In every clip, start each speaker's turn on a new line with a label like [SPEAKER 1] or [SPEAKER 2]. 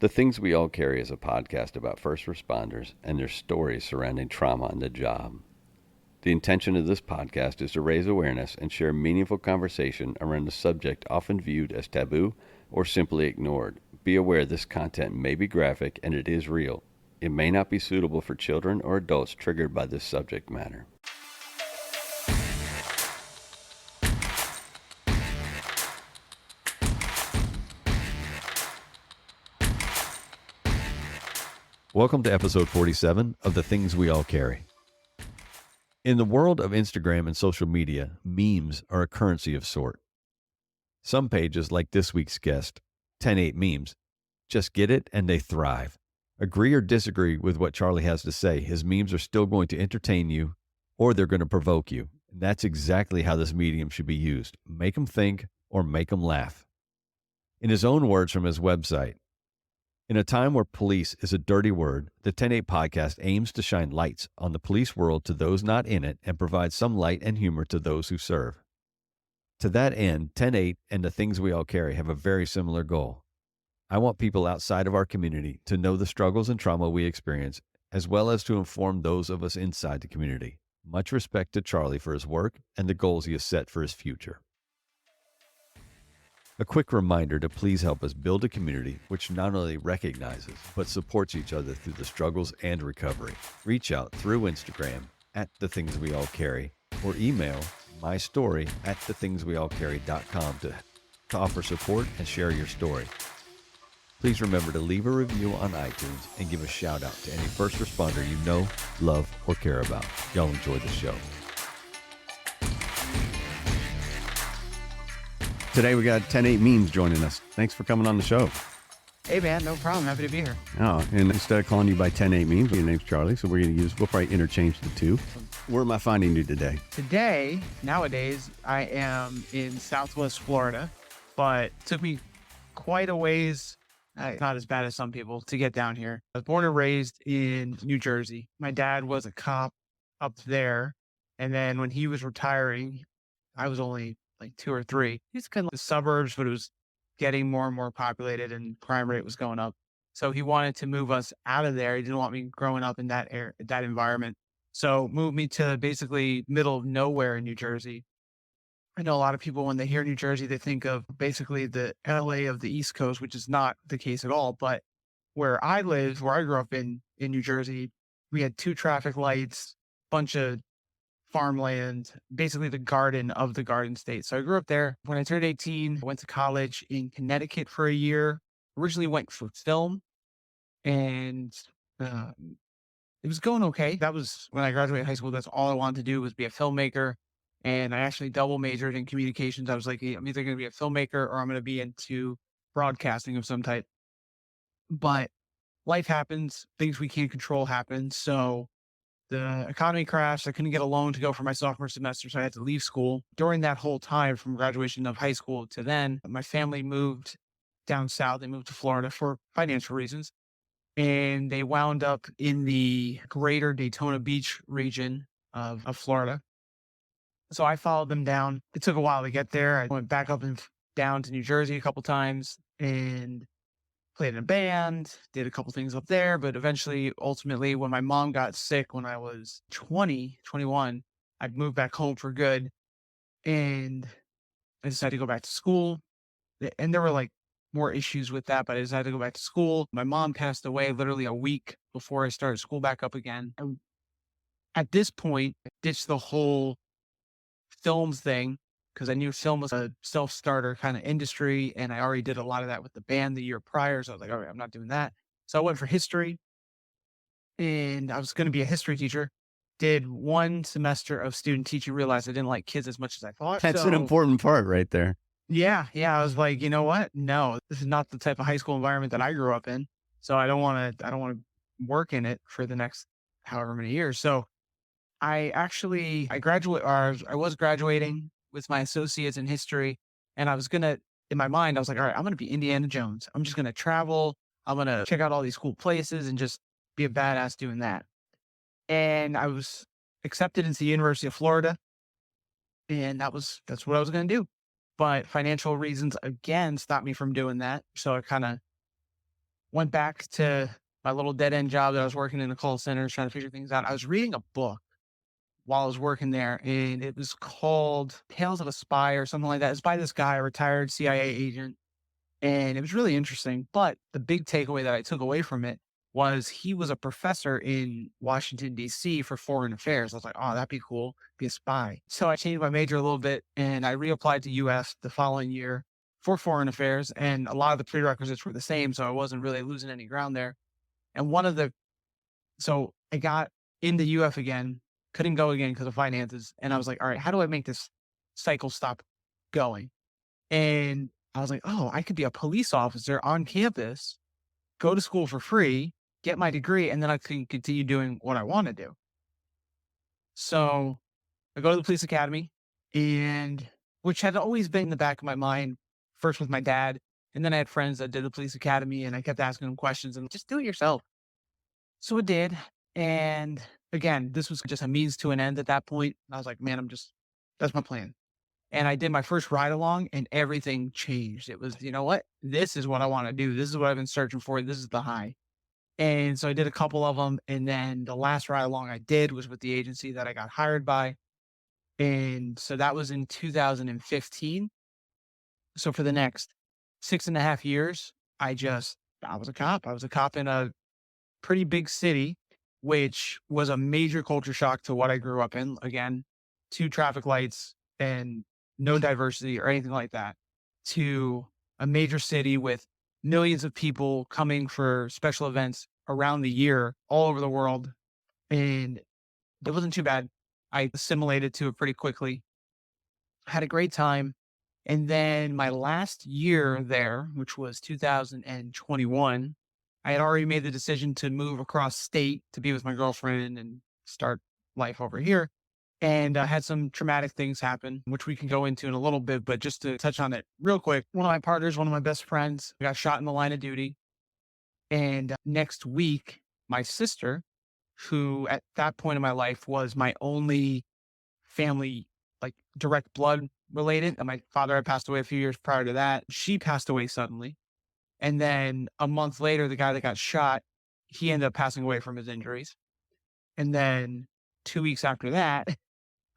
[SPEAKER 1] The Things We All Carry is a podcast about first responders and their stories surrounding trauma on the job. The intention of this podcast is to raise awareness and share meaningful conversation around a subject often viewed as taboo or simply ignored. Be aware this content may be graphic and it is real. It may not be suitable for children or adults triggered by this subject matter. Welcome to episode 47 of The Things We All Carry. In the world of Instagram and social media, memes are a currency of sort. Some pages, like this week's guest, 10/8 Memes, just get it and they thrive. Agree or disagree with what Charlie has to say, his memes are still going to entertain you or they're going to provoke you. And that's exactly how this medium should be used. Make them think or make them laugh. In his own words from his website, in a time where police is a dirty word, the 10/8 podcast aims to shine lights on the police world to those not in it and provide some light and humor to those who serve. To that end, 10/8 and The Things We All Carry have a very similar goal. I want people outside of our community to know the struggles and trauma we experience, as well as to inform those of us inside the community. Much respect to Charlie for his work and the goals he has set for his future. A quick reminder to please help us build a community which not only recognizes, but supports each other through the struggles and recovery. Reach out through Instagram at The Things We All Carry or email mystory@thethingsweallcarry.com to offer support and share your story. Please remember to leave a review on iTunes and give a shout out to any first responder you know, love, or care about. Y'all enjoy the show. Today we got 10/8 Memes joining us. Thanks for coming on the show.
[SPEAKER 2] Hey man, no problem. Happy to be here.
[SPEAKER 1] Oh, and instead of calling you by 10/8 Memes, your name's Charlie, so we'll probably interchange the two. Where am I finding you today?
[SPEAKER 2] Nowadays, I am in Southwest Florida, but it took me quite a ways, not as bad as some people, to get down here. I was born and raised in New Jersey. My dad was a cop up there, and then when he was retiring, I was only like 2 or 3. He's kind of the suburbs, but it was getting more and more populated and crime rate was going up. So he wanted to move us out of there. He didn't want me growing up in that environment. So moved me to basically middle of nowhere in New Jersey. I know a lot of people, when they hear New Jersey, they think of basically the LA of the East Coast, which is not the case at all. But where I grew up in New Jersey, we had 2 traffic lights, bunch of farmland, basically the garden of the Garden State. So I grew up there. When I turned 18, I went to college in Connecticut for a year. Originally went for film, and it was going okay. That was when I graduated high school. That's all I wanted to do was be a filmmaker. And I actually double majored in communications. I was like, I'm either going to be a filmmaker or I'm going to be into broadcasting of some type. But life happens. Things we can't control happen. So the economy crashed. I couldn't get a loan to go for my sophomore semester, so I had to leave school. During that whole time from graduation of high school to then, my family moved down south. They moved to Florida for financial reasons. And they wound up in the greater Daytona Beach region of Florida. So I followed them down. It took a while to get there. I went back up and down to New Jersey a couple times and played in a band, did a couple things up there, but ultimately, when my mom got sick when I was 21, I moved back home for good, and I decided to go back to school. And there were like more issues with that, but I decided to go back to school. My mom passed away literally a week before I started school back up again. And at this point, I ditched the whole films thing because I knew film was a self-starter kind of industry, and I already did a lot of that with the band the year prior. So I was like, all right, I'm not doing that. So I went for history, and I was going to be a history teacher. Did 1 semester of student teaching, realized I didn't like kids as much as I thought.
[SPEAKER 1] That's an important part right there.
[SPEAKER 2] Yeah. I was like, you know what? No, this is not the type of high school environment that I grew up in. So I don't want to work in it for the next however many years. So I was graduating with my associates in history, and in my mind, I was like, all right, I'm going to be Indiana Jones. I'm just going to travel. I'm going to check out all these cool places and just be a badass doing that. And I was accepted into the University of Florida, and that's what I was going to do. But financial reasons again stopped me from doing that. So I kind of went back to my little dead end job that I was working in a call center, trying to figure things out. I was reading a book while I was working there, and it was called Tales of a Spy or something like that. It's by this guy, a retired CIA agent, and it was really interesting. But the big takeaway that I took away from it was he was a professor in Washington, D.C. for foreign affairs. I was like, oh, that'd be cool, be a spy. So I changed my major a little bit and I reapplied to US the following year for foreign affairs. And a lot of the prerequisites were the same. So I wasn't really losing any ground there. And so I got into UF again, couldn't go again because of finances. And I was like, all right, how do I make this cycle stop going? And I was like, oh, I could be a police officer on campus, go to school for free, get my degree, and then I can continue doing what I want to do. So I go to the police academy, and which had always been in the back of my mind, first with my dad. And then I had friends that did the police academy, and I kept asking them questions and just do it yourself. So I did. And again, this was just a means to an end at that point. I was like, man, that's my plan. And I did my first ride along and everything changed. It was, you know what? This is what I want to do. This is what I've been searching for. This is the high. And so I did a couple of them. And then the last ride along I did was with the agency that I got hired by. And so that was in 2015. So for the next 6.5 years, I was a cop. I was a cop in a pretty big city, which was a major culture shock to what I grew up in. Again, 2 traffic lights and no diversity or anything like that, to a major city with millions of people coming for special events around the year all over the world. And it wasn't too bad. I assimilated to it pretty quickly, had a great time. And then my last year there, which was 2021, I had already made the decision to move across state to be with my girlfriend and start life over here. And I had some traumatic things happen, which we can go into in a little bit, but just to touch on it real quick, one of my partners, one of my best friends, got shot in the line of duty. And next week, my sister, who at that point in my life was my only family, like direct blood related, and my father had passed away a few years prior to that, she passed away suddenly. And then a month later, the guy that got shot, he ended up passing away from his injuries. And then 2 weeks after that,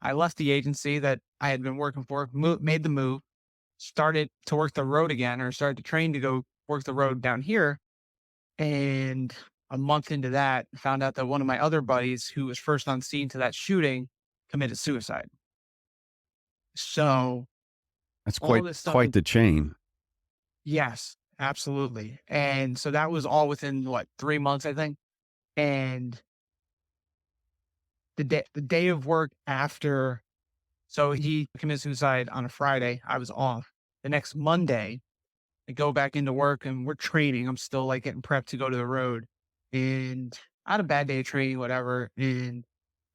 [SPEAKER 2] I left the agency that I had been working for, made the move, started to work the road again, or started to train to go work the road down here. And a month into that, found out that one of my other buddies, who was first on scene to that shooting, committed suicide. So
[SPEAKER 1] That's
[SPEAKER 2] all this stuff,
[SPEAKER 1] quite the chain.
[SPEAKER 2] yes, absolutely. And so that was all within 3 months, I think. And the day of work after, so he committed suicide on a Friday. I was off. The next Monday, I go back into work and we're training. I'm still like getting prepped to go to the road. And I had a bad day of training, whatever. And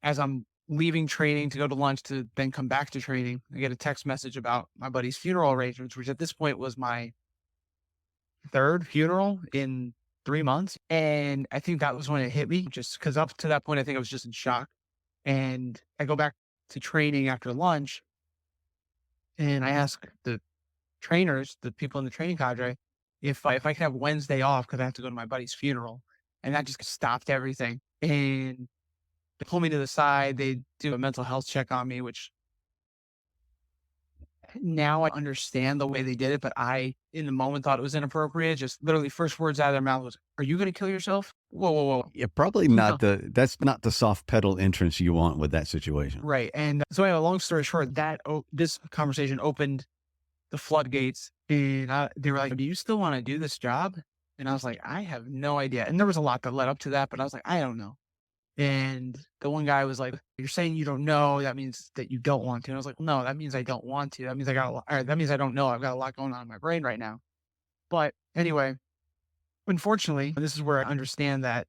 [SPEAKER 2] as I'm leaving training to go to lunch to then come back to training, I get a text message about my buddy's funeral arrangements, which at this point was my 3rd funeral in 3 months. And I think that was when it hit me, just because up to that point, I think I was just in shock. And I go back to training after lunch and I ask the trainers, the people in the training cadre, if I can have Wednesday off because I have to go to my buddy's funeral. And that just stopped everything. And they pull me to the side. They do a mental health check on me, which now I understand the way they did it, but I, in the moment, thought it was inappropriate. Just literally first words out of their mouth was, "Are you going to kill yourself?" Whoa, whoa, whoa.
[SPEAKER 1] Yeah, probably not that's not the soft pedal entrance you want with that situation.
[SPEAKER 2] Right. And so anyway, long story short, this conversation opened the floodgates, and they were like, "Do you still want to do this job?" And I was like, "I have no idea." And there was a lot that led up to that, but I was like, "I don't know." And the one guy was like, "You're saying you don't know, that means that you don't want to." And I was like, "No, that means I don't want to. That means that means I don't know. I've got a lot going on in my brain right now." But anyway, unfortunately, this is where I understand that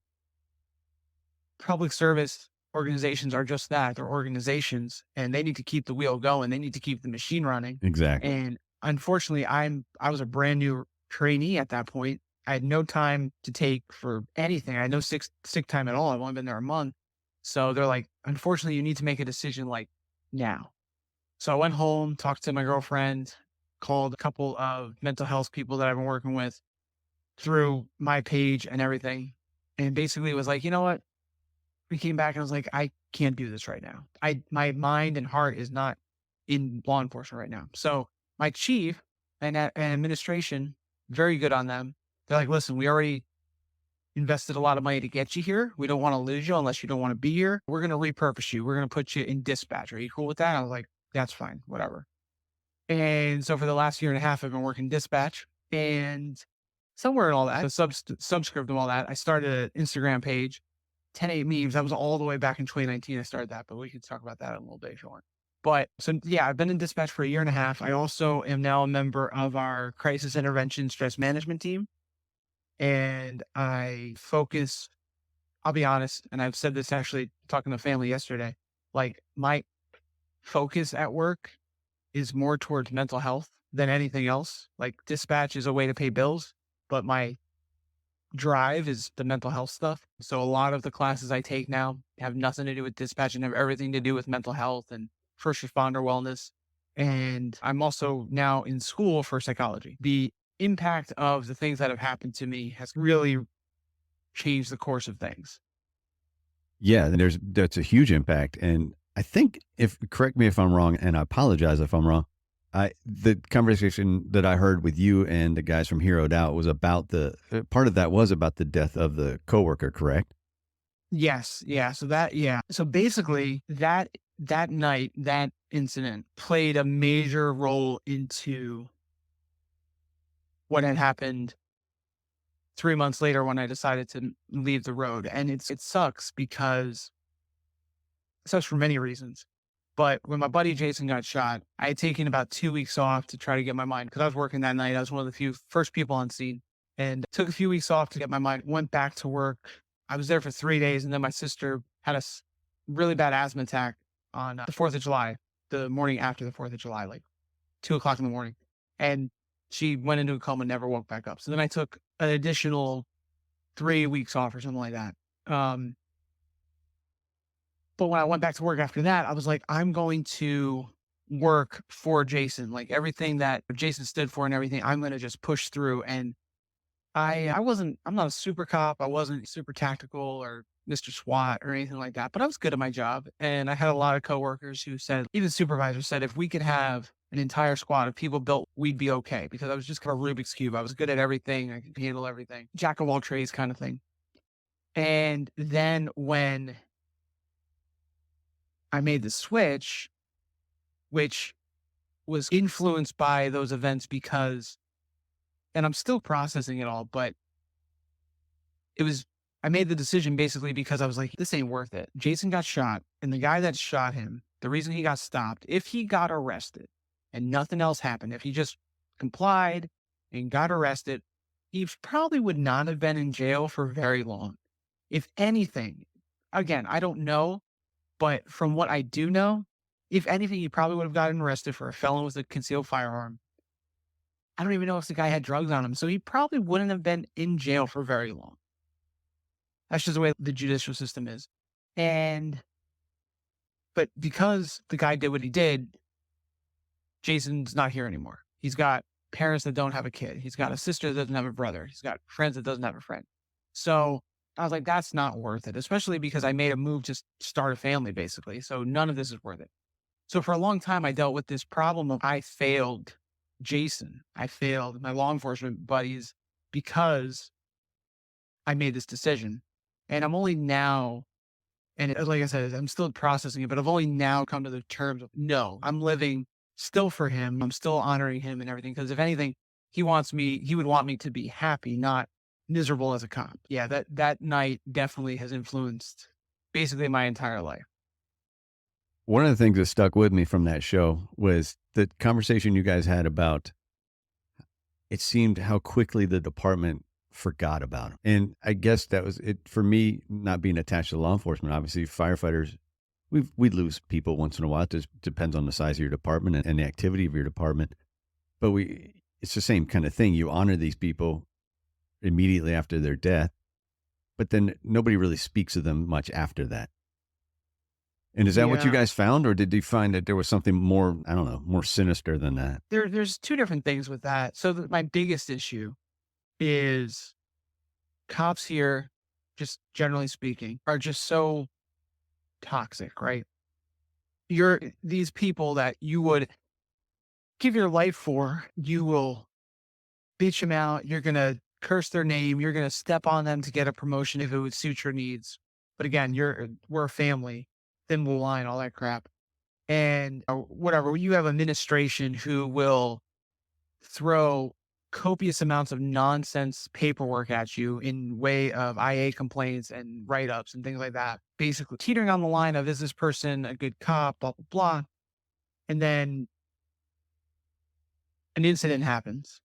[SPEAKER 2] public service organizations are just that. They're organizations and they need to keep the wheel going. They need to keep the machine running.
[SPEAKER 1] Exactly.
[SPEAKER 2] And unfortunately, I was a brand new trainee at that point. I had no time to take for anything. I had no sick time at all. I've only been there a month. So they're like, unfortunately, you need to make a decision like now. So I went home, talked to my girlfriend, called a couple of mental health people that I've been working with, through my page and everything. And basically was like, you know what? We came back and I was like, I can't do this right now. My mind and heart is not in law enforcement right now. So my chief and administration, very good on them. They're like, listen, we already invested a lot of money to get you here. We don't want to lose you unless you don't want to be here. We're going to repurpose you. We're going to put you in dispatch. Are you cool with that? I was like, that's fine, whatever. And so for the last year and a half, I've been working dispatch, and somewhere in all that, the subscript of all that, I started an Instagram page, 10/8 memes. That was all the way back in 2019. I started that, but we can talk about that in a little bit if you want. But so yeah, I've been in dispatch for a year and a half. I also am now a member of our crisis intervention stress management team. And I focus, I'll be honest, and I've said this actually talking to family yesterday, like my focus at work is more towards mental health than anything else. Like dispatch is a way to pay bills, but my drive is the mental health stuff. So a lot of the classes I take now have nothing to do with dispatch and have everything to do with mental health and first responder wellness. And I'm also now in school for psychology. The impact of the things that have happened to me has really changed the course of things.
[SPEAKER 1] Yeah, and that's a huge impact. And I think, if correct me if I'm wrong, and I apologize if I'm wrong. The conversation that I heard with you and the guys from Heroed Out was about part of that was about the death of the coworker, correct?
[SPEAKER 2] Yes. Yeah. Yeah. So basically that night, that incident played a major role into what had happened 3 months later when I decided to leave the road. And it sucks because it sucks for many reasons. But when my buddy Jason got shot, I had taken about 2 weeks off to try to get my mind because I was working that night. I was one of the first people on scene and took a few weeks off to get my mind, went back to work. I was there for 3 days. And then my sister had a really bad asthma attack on the 4th of July, the morning after the 4th of July, like 2 o'clock in the morning. And she went into a coma, never woke back up. So then I took an additional 3 weeks off or something like that. But when I went back to work after that, I was like, I'm going to work for Jason. Like everything that Jason stood for and everything, I'm going to just push through. And I'm not a super cop. I wasn't super tactical or Mr. SWAT or anything like that, but I was good at my job. And I had a lot of coworkers who said, even supervisors said, if we could have an entire squad of people built, we'd be okay. Because I was just kind of Rubik's Cube. I was good at everything. I could handle everything. Jack of all trades kind of thing. And then when I made the switch, which was influenced by those events because, and I'm still processing it all, but I made the decision basically because I was like, this ain't worth it. Jason got shot, and the guy that shot him, the reason he got stopped, if he got arrested and nothing else happened, if he just complied and got arrested, he probably would not have been in jail for very long. If anything, again, I don't know, but from what I do know, if anything, he probably would have gotten arrested for a felon with a concealed firearm. I don't even know if the guy had drugs on him. So he probably wouldn't have been in jail for very long. That's just the way the judicial system is. But because the guy did what he did, Jason's not here anymore. He's got parents that don't have a kid. He's got a sister that doesn't have a brother. He's got friends that doesn't have a friend. So I was like, that's not worth it, especially because I made a move to start a family, basically. So none of this is worth it. So for a long time, I dealt with this problem of I failed Jason. I failed my law enforcement buddies because I made this decision. And I'm only now, and like I said, I'm still processing it, but I've only now come to the terms of, no, I'm living still for him. I'm still honoring him and everything. Because if anything, he would want me to be happy, not miserable as a cop. Yeah, that night definitely has influenced basically my entire life.
[SPEAKER 1] One of the things that stuck with me from that show was the conversation you guys had about, it seemed how quickly the department forgot about him. And I guess that was it for me, not being attached to law enforcement. Obviously, firefighters, we lose people once in a while. It just depends on the size of your department and the activity of your department. But it's the same kind of thing. You honor these people immediately after their death, but then nobody really speaks of them much after that. And is that what you guys found, or did you find that there was something more, I don't know, more sinister than that?
[SPEAKER 2] There's two different things with that. So my biggest issue is cops here, just generally speaking, are just so toxic, right? You're these people that you would give your life for, you will bitch them out. You're going to curse their name. You're going to step on them to get a promotion if it would suit your needs. But again, we're a family, thin blue line, all that crap. And whatever, you have administration who will throw copious amounts of nonsense paperwork at you in way of IA complaints and write-ups and things like that. Basically teetering on the line of, is this person a good cop, blah, blah, blah. And then an incident happens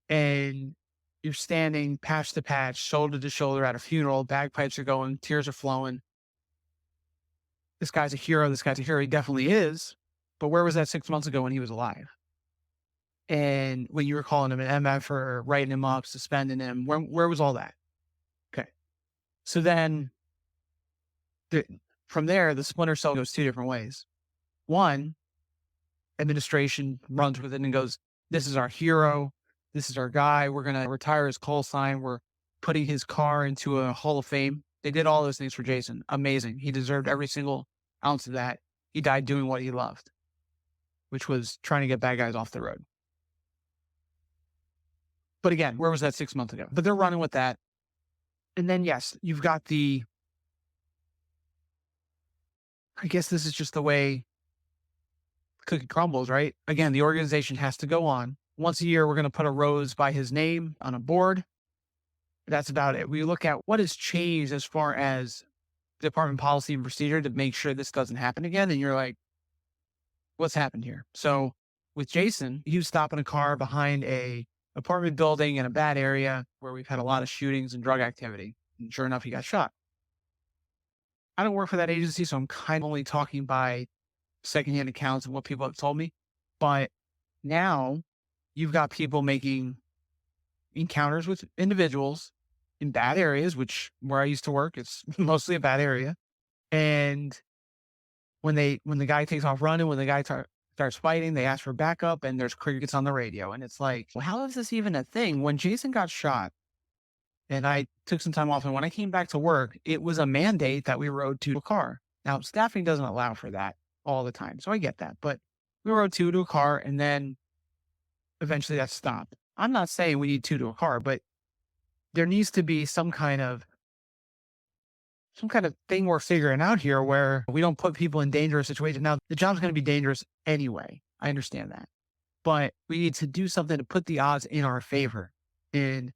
[SPEAKER 2] and you're standing patch to patch, shoulder to shoulder at a funeral, bagpipes are going, tears are flowing. This guy's a hero. This guy's a hero. He definitely is. But where was that 6 months ago when he was alive? And when you were calling him an MF or writing him up, suspending him, where was all that? Okay. So then from there, the splinter cell goes two different ways. One, administration runs with it and goes, this is our hero. This is our guy. We're going to retire his call sign. We're putting his car into a Hall of Fame. They did all those things for Jason. Amazing. He deserved every single ounce of that. He died doing what he loved, which was trying to get bad guys off the road. But again, where was that 6 months ago? But they're running with that. And then, yes, you've got I guess this is just the way cookie crumbles, right? Again, the organization has to go on. Once a year, we're going to put a rose by his name on a board. That's about it. We look at what has changed as far as department policy and procedure to make sure this doesn't happen again. And you're like, what's happened here? So with Jason, he was stopping a car behind a apartment building in a bad area where we've had a lot of shootings and drug activity. And sure enough, he got shot. I don't work for that agency, so I'm kind of only talking by secondhand accounts of what people have told me. But now you've got people making encounters with individuals in bad areas, which where I used to work, it's mostly a bad area. And when the guy takes off running, when the guy starts fighting, they ask for backup and there's crickets on the radio. And it's like, well, how is this even a thing? When Jason got shot and I took some time off and when I came back to work, it was a mandate that we rode two to a car. Now, staffing doesn't allow for that all the time. So I get that, but we rode two to a car and then eventually that stopped. I'm not saying we need two to a car, but there needs to be some kind of thing we're figuring out here where we don't put people in dangerous situations. Now, the job's going to be dangerous anyway. I understand that. But we need to do something to put the odds in our favor. And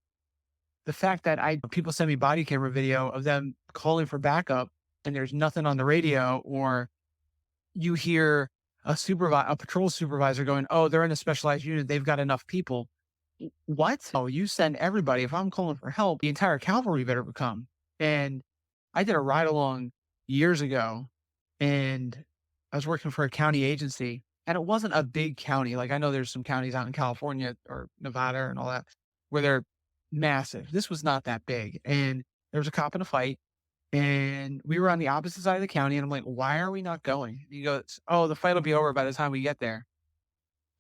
[SPEAKER 2] the fact that people send me body camera video of them calling for backup and there's nothing on the radio, or you hear a patrol supervisor going, oh, they're in a specialized unit. They've got enough people. What? Oh, you send everybody. If I'm calling for help, the entire cavalry better come. And I did a ride along years ago and I was working for a county agency and it wasn't a big county. Like I know there's some counties out in California or Nevada and all that where they're massive. This was not that big. And there was a cop in a fight and we were on the opposite side of the county. And I'm like, why are we not going? And he goes, oh, the fight will be over by the time we get there.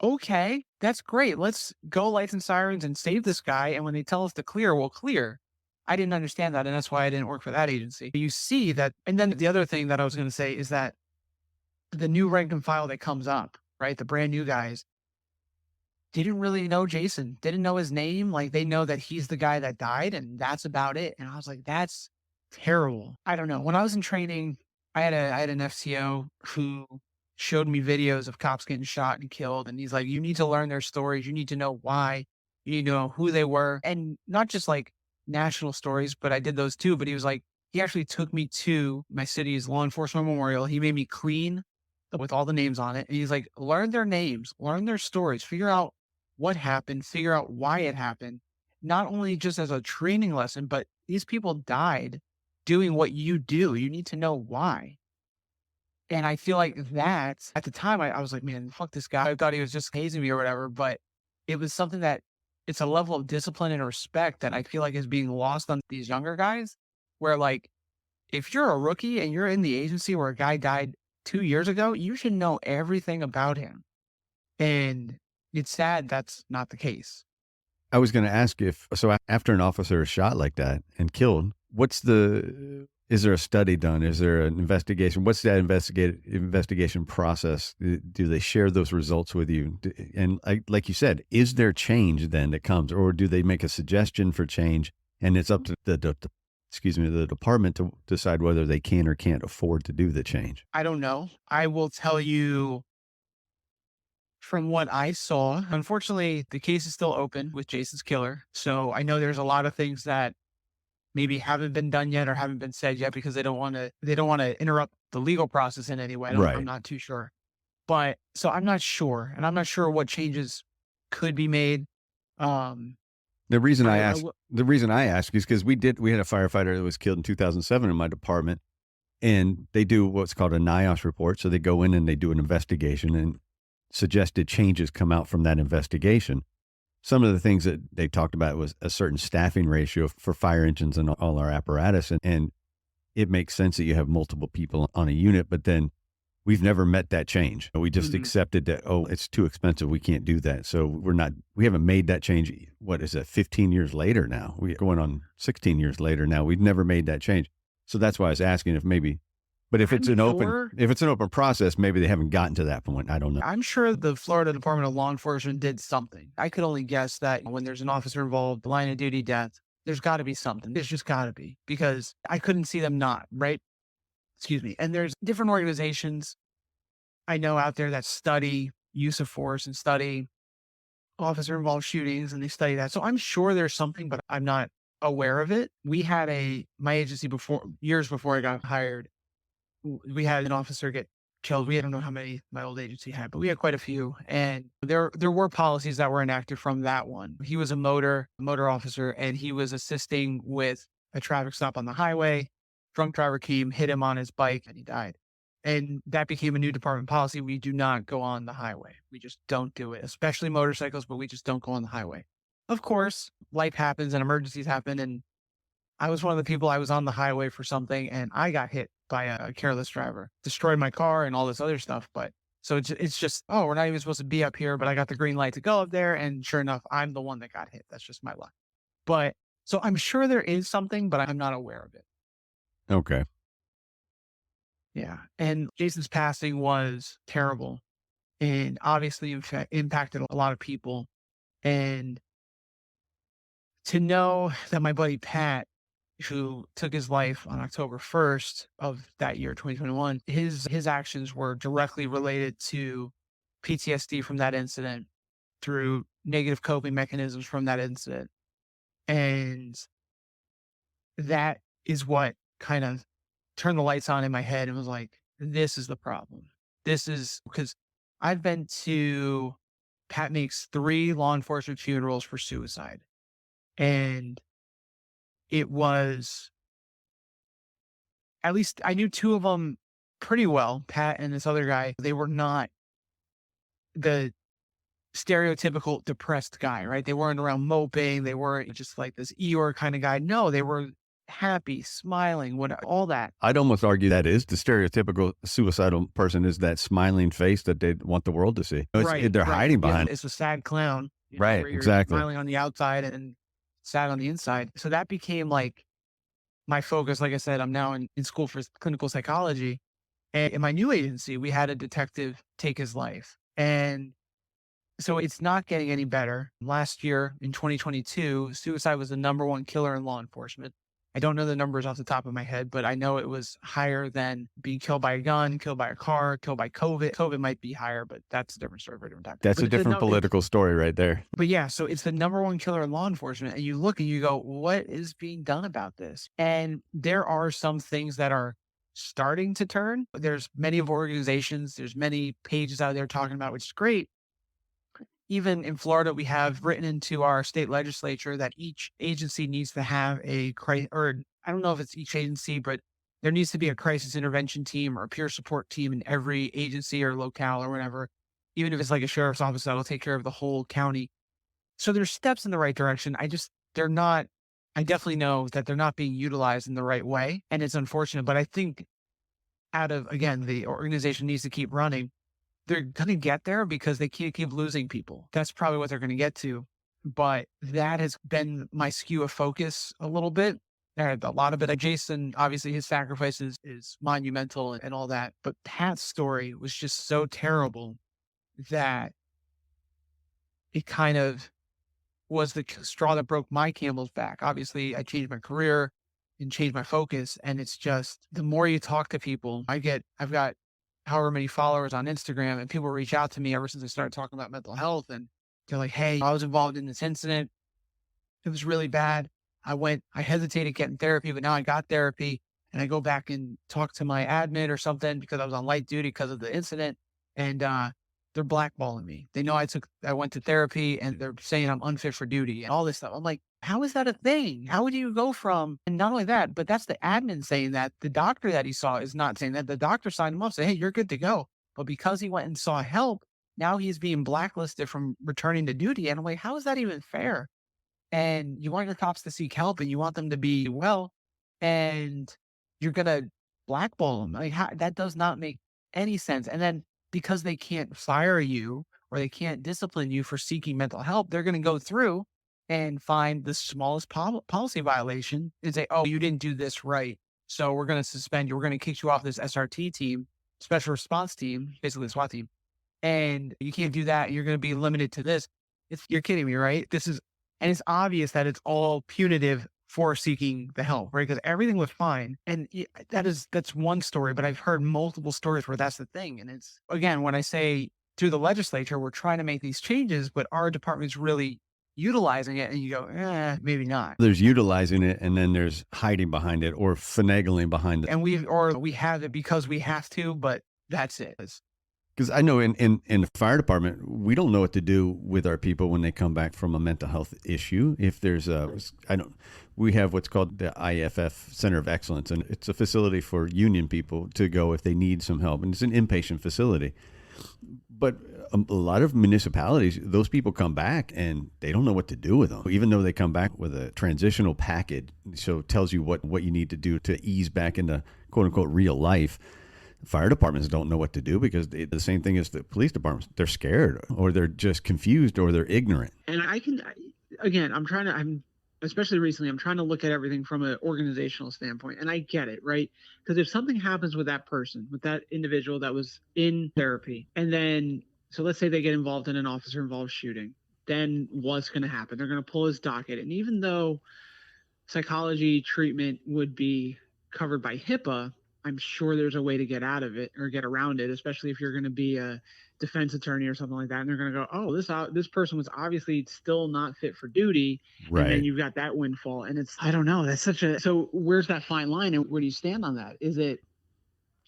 [SPEAKER 2] Okay, that's great. Let's go lights and sirens and save this guy. And when they tell us to clear, we'll clear. I didn't understand that. And that's why I didn't work for that agency. You see that. And then the other thing that I was going to say is that the new rank and file that comes up, right? The brand new guys didn't really know Jason, didn't know his name. Like they know that he's the guy that died and that's about it. And I was like, that's terrible. I don't know. When I was in training, I had an FCO who showed me videos of cops getting shot and killed. And he's like, you need to learn their stories. You need to know why. You need to know who they were. And not just like national stories, but I did those too. But he was like, he actually took me to my city's law enforcement memorial. He made me clean with all the names on it. And he's like, learn their names, learn their stories, figure out what happened, figure out why it happened. Not only just as a training lesson, but these people died doing what you do. You need to know why. And I feel like that at the time, I was like, man, fuck this guy. I thought he was just hazing me or whatever, but it was something that it's a level of discipline and respect that I feel like is being lost on these younger guys where like, if you're a rookie and you're in the agency where a guy died 2 years ago, you should know everything about him. And it's sad that's not the case.
[SPEAKER 1] I was going to ask after an officer is shot like that and killed, is there a study done? Is there an investigation? What's that investigation process? Do they share those results with you? And like you said, is there change then that comes, or do they make a suggestion for change and it's up to the department to decide whether they can or can't afford to do the change?
[SPEAKER 2] I don't know. I will tell you from what I saw, unfortunately, the case is still open with Jason's killer. So I know there's a lot of things that maybe haven't been done yet or haven't been said yet because they don't want to interrupt the legal process in any way. I'm
[SPEAKER 1] Right.
[SPEAKER 2] not too sure. But so I'm not sure. And I'm not sure what changes could be made. Um
[SPEAKER 1] The reason I
[SPEAKER 2] I
[SPEAKER 1] ask,
[SPEAKER 2] will
[SPEAKER 1] the reason I ask is because we had a firefighter that was killed in 2007 in my department, and they do what's called a NIOSH report. So they go in and they do an investigation, and suggested changes come out from that investigation. Some of the things that they talked about was a certain staffing ratio for fire engines and all our apparatus. And it makes sense that you have multiple people on a unit, but then we've never met that change. We just
[SPEAKER 2] Mhm.
[SPEAKER 1] accepted that, oh, it's too expensive. We can't do that. So we haven't made that change. What is that? 15 years later now. We're going on 16 years later now. We've never made that change. So that's why I was asking if maybe, but
[SPEAKER 2] I'm sure
[SPEAKER 1] if it's an open process, maybe they haven't gotten to that point. I don't know.
[SPEAKER 2] I'm sure the Florida Department of Law Enforcement did something. I could only guess that when there's an officer involved, line of duty death, there's got to be something. There's just got to be because I couldn't see them not, right? Excuse me. And there's different organizations I know out there that study use of force and study officer involved shootings and they study that. So I'm sure there's something, but I'm not aware of it. We had my agency before, years before I got hired, we had an officer get killed. I don't know how many my old agency had, but we had quite a few. And there were policies that were enacted from that one. He was a motor officer and he was assisting with a traffic stop on the highway. Drunk driver came, hit him on his bike, and he died. And that became a new department policy. We do not go on the highway. We just don't do it, especially motorcycles, but we just don't go on the highway. Of course, life happens and emergencies happen. And I was one of the people, I was on the highway for something and I got hit by a careless driver, destroyed my car and all this other stuff. But so it's just, oh, we're not even supposed to be up here, but I got the green light to go up there. And sure enough, I'm the one that got hit. That's just my luck. But so I'm sure there is something, but I'm not aware of it.
[SPEAKER 1] Okay.
[SPEAKER 2] Yeah. And Jason's passing was terrible and obviously impacted a lot of people. And to know that my buddy Pat, who took his life on October 1st of that year, 2021, his actions were directly related to PTSD from that incident through negative coping mechanisms from that incident. And that is what kind of turned the lights on in my head and was like, this is the problem. This is because I've been to Pat makes 3 law enforcement funerals for suicide. And it was at least I knew 2 of them pretty well, Pat and this other guy. They were not the stereotypical depressed guy, right? They weren't around moping. They weren't just like this Eeyore kind of guy. No, they were happy, smiling, all that.
[SPEAKER 1] I'd almost argue that is the stereotypical suicidal person is that smiling face that they want the world to see. They're hiding
[SPEAKER 2] Yeah,
[SPEAKER 1] behind.
[SPEAKER 2] it's a sad clown,
[SPEAKER 1] Right,
[SPEAKER 2] where you're
[SPEAKER 1] exactly.
[SPEAKER 2] smiling on the outside and sad on the inside. So that became like my focus. Like I said, I'm now in school for clinical psychology. And in my new agency, we had a detective take his life. And so it's not getting any better. Last year in 2022, suicide was the number 1 killer in law enforcement. I don't know the numbers off the top of my head, but I know it was higher than being killed by a gun, killed by a car, killed by COVID. COVID might be higher, but that's a different story for a different time.
[SPEAKER 1] That's
[SPEAKER 2] But
[SPEAKER 1] a different political story right there.
[SPEAKER 2] but yeah, so it's the number 1 killer in law enforcement. And you look and you go, what is being done about this? And there are some things that are starting to turn. There's many of organizations, there's many pages out there talking about, which is great. Even in Florida, we have written into our state legislature that each agency needs to have or I don't know if it's each agency, but there needs to be a crisis intervention team or a peer support team in every agency or locale or whatever, even if it's like a sheriff's office that'll take care of the whole county. So there's steps in the right direction. They're not, I definitely know that they're not being utilized in the right way. And it's unfortunate, but I think again, the organization needs to keep running. They're going to get there because they keep losing people. That's probably what they're going to get to. but that has been my skew of focus a little bit. And a lot of it, Jason, obviously his sacrifices is monumental and all that. But Pat's story was just so terrible that it kind of was the straw that broke my camel's back. Obviously, I changed my career and changed my focus. And it's just the more you talk to people, I've got however many followers on Instagram, and people reach out to me ever since I started talking about mental health. And they're like, hey, I was involved in this incident. It was really bad. I hesitated getting therapy, but now I got therapy, and I go back and talk to my admin or something because I was on light duty because of the incident. And they're blackballing me. They know I went to therapy, and they're saying I'm unfit for duty and all this stuff. I'm like, how is that a thing? How would you go from, and not only that, but that's the admin saying that. The doctor that he saw is not saying that. The doctor signed him up, say, hey, you're good to go. But because he went and saw help, now he's being blacklisted from returning to duty. And I'm like, how is that even fair? And you want your cops to seek help and you want them to be well, and you're gonna blackball them. Like, that does not make any sense. And then because they can't fire you or they can't discipline you for seeking mental help, they're gonna go through and find the smallest policy violation and say, "Oh, you didn't do this right, so we're gonna suspend you. We're gonna kick you off this SRT team, special response team, basically the SWAT team, and you can't do that. You're gonna be limited to this." You're kidding me, right? And it's obvious that it's all punitive for seeking the help, right? Because everything was fine. And that's one story, but I've heard multiple stories where that's the thing. And it's, again, when I say through the legislature, we're trying to make these changes, but our department's really utilizing it. And you go, maybe not.
[SPEAKER 1] There's utilizing it, and then there's hiding behind it or finagling behind it.
[SPEAKER 2] And we have it because we have to, but that's it.
[SPEAKER 1] Because I know in the fire department, we don't know what to do with our people when they come back from a mental health issue. If there's we have what's called the IFF Center of Excellence, and it's a facility for union people to go if they need some help, and it's an inpatient facility. But a lot of municipalities, those people come back and they don't know what to do with them, even though they come back with a transitional package, so it tells you what you need to do to ease back into quote unquote real life. Fire departments don't know what to do because the same thing as the police departments. They're scared, or they're just confused, or they're ignorant.
[SPEAKER 2] And I'm especially recently, I'm trying to look at everything from an organizational standpoint. And I get it, right? Because if something happens with that person, with that individual that was in therapy, and then, so let's say they get involved in an officer involved shooting, then what's going to happen? They're going to pull his docket. And even though psychology treatment would be covered by HIPAA, I'm sure there's a way to get out of it or get around it, especially if you're going to be a defense attorney or something like that. And they're going to go, oh, this person was obviously still not fit for duty.
[SPEAKER 1] Right.
[SPEAKER 2] And then you've got that windfall. And I don't know. So where's that fine line? And where do you stand on that? Is it,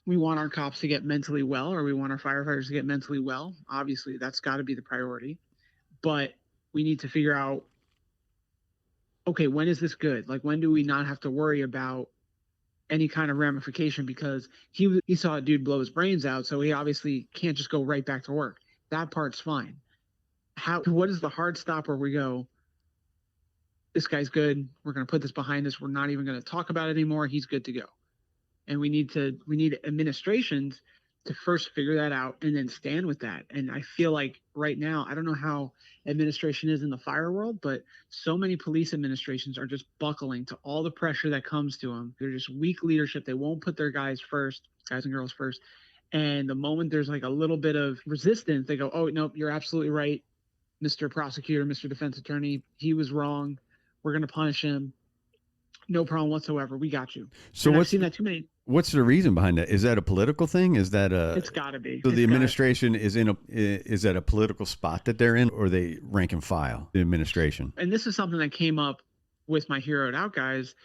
[SPEAKER 2] we want our cops to get mentally well, or we want our firefighters to get mentally well? Obviously, that's got to be the priority. But we need to figure out, okay, when is this good? Like, when do we not have to worry about any kind of ramification because he saw a dude blow his brains out, so he obviously can't just go right back to work. That part's fine. What is the hard stop where we go, this guy's good, we're going to put this behind us, we're not even going to talk about it anymore, he's good to go? And we need administrations to first figure that out and then stand with that. And I feel like right now, I don't know how administration is in the fire world, but so many police administrations are just buckling to all the pressure that comes to them. They're just weak leadership. They won't put their guys and girls first. And the moment there's like a little bit of resistance, they go, oh, no, you're absolutely right, Mr. Prosecutor, Mr. Defense Attorney. He was wrong. We're going to punish him. No problem whatsoever. We got you.
[SPEAKER 1] So
[SPEAKER 2] I've seen that too many.
[SPEAKER 1] What's the reason behind that? Is that a political thing? Is that
[SPEAKER 2] It's got to be.
[SPEAKER 1] So the administration is that a political spot that they're in, or they rank and file the administration?
[SPEAKER 2] And this is something that came up with my Heroed Out guys,